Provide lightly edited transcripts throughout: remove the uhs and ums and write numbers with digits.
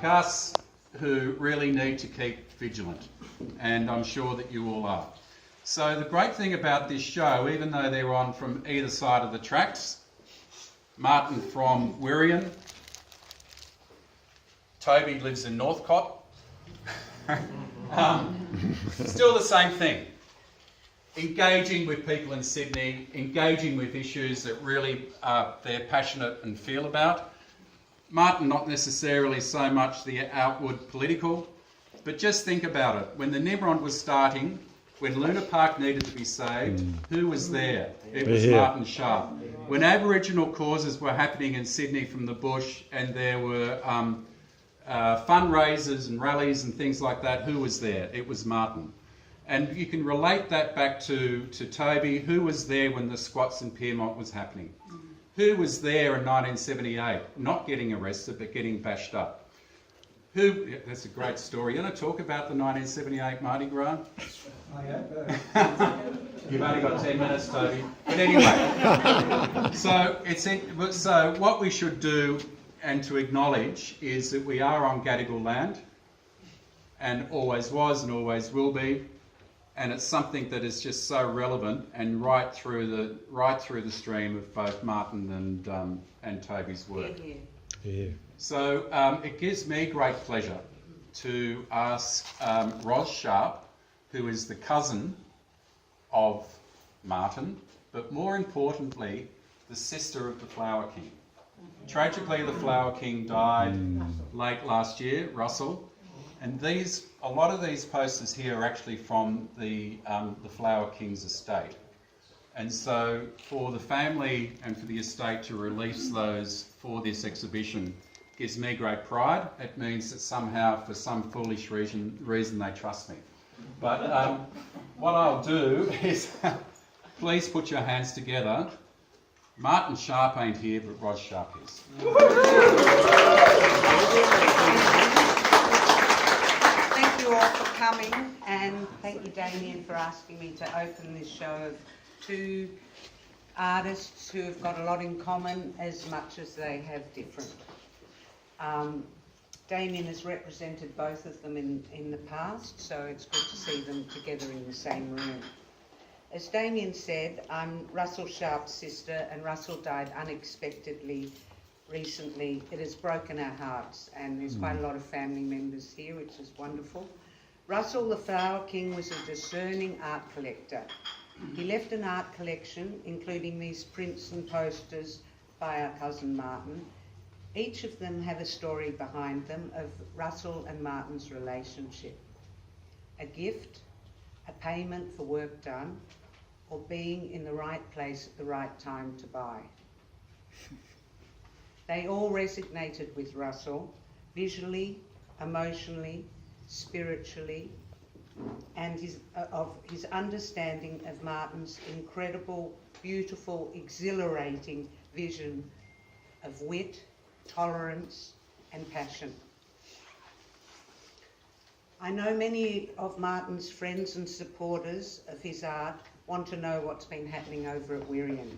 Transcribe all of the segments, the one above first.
Gus, who really need to keep vigilant, and I'm sure that you all are. So the great thing about this show, even though they're on from either side of the tracks, Martin from Wirion, Toby lives in Northcote, still the same thing. Engaging with people in Sydney, engaging with issues that really they're passionate and feel about. Martin, not necessarily so much the outward political, but just think about it. When the Nimrod was starting, when Luna Park needed to be saved, who was there? It was Martin Sharp. When Aboriginal causes were happening in Sydney from the bush and there were fundraisers and rallies and things like that, who was there? It was Martin. And you can relate that back to Toby. Who was there when the squats in Pyrmont was happening? Who was there in 1978? Not getting arrested, but getting bashed up. That's a great story. You want to talk about the 1978 Mardi Gras? You've only got 10 minutes, Toby. But anyway, so what we should do and to acknowledge is that we are on Gadigal land, and always was and always will be, and it's something that is just so relevant and right through the stream of both Martin and Toby's work. Yeah. So it gives me great pleasure to ask Ros Sharp, who is the cousin of Martin, but more importantly, the sister of the Flower King. Tragically, the Flower King died late last year, Russell, and a lot of these posters here are actually from the Flower King's estate. And so for the family and for the estate to release those for this exhibition gives me great pride. It means that somehow, for some foolish reason they trust me. But what I'll do is, please put your hands together. Martin Sharp ain't here, but Ros Sharp is. Thank you all for coming, and thank you, Damien, for asking me to open this show of two artists who have got a lot in common as much as they have different. Damien has represented both of them in the past, so it's good to see them together in the same room. As Damien said, I'm Russell Sharp's sister, and Russell died unexpectedly recently. It has broken our hearts, and there's quite a lot of family members here, which is wonderful. Russell the Flower King was a discerning art collector. He left an art collection, including these prints and posters by our cousin Martin. Each of them have a story behind them of Russell and Martin's relationship. A gift, a payment for work done, or being in the right place at the right time to buy. They all resonated with Russell, visually, emotionally, spiritually, and his understanding of Martin's incredible, beautiful, exhilarating vision of wit, tolerance and passion. I know many of Martin's friends and supporters of his art want to know what's been happening over at Wirion.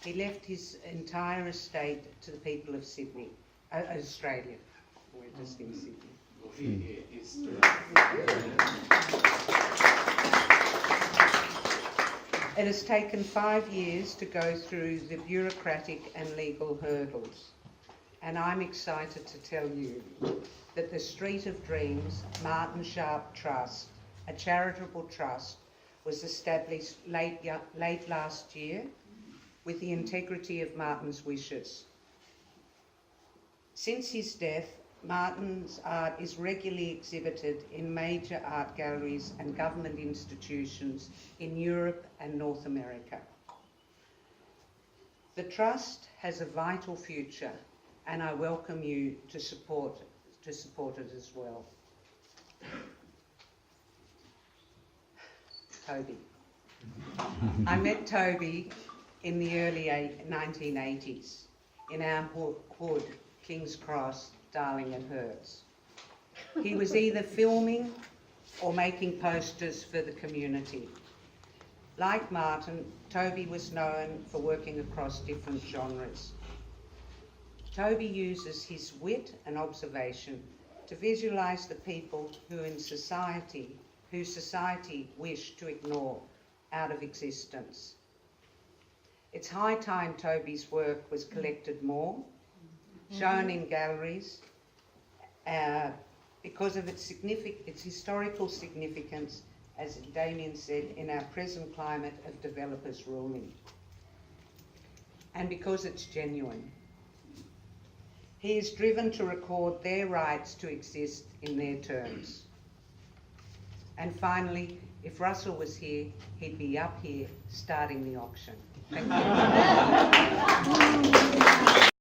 He left his entire estate to the people of Sydney, Australia. We're just in Sydney. It has taken 5 years to go through the bureaucratic and legal hurdles, and I'm excited to tell you that the Street of Dreams Martin Sharp Trust, a charitable trust, was established late last year with the integrity of Martin's wishes. Since his death, Martin's art is regularly exhibited in major art galleries and government institutions in Europe and North America. The Trust has a vital future, and I welcome you to support it as well. Toby. I met Toby in the early 1980s in our hood, King's Cross, Darlington Herts. He was either filming or making posters for the community. Like Martin, Toby was known for working across different genres. Toby uses his wit and observation to visualise the people whose society wish to ignore out of existence. It's high time Toby's work was collected more, shown in galleries, because of its historical significance, as Damien said, in our present climate of developers ruling, and because it's genuine. He is driven to record their rights to exist in their terms. And finally, if Russell was here, he'd be up here starting the auction. Thank you.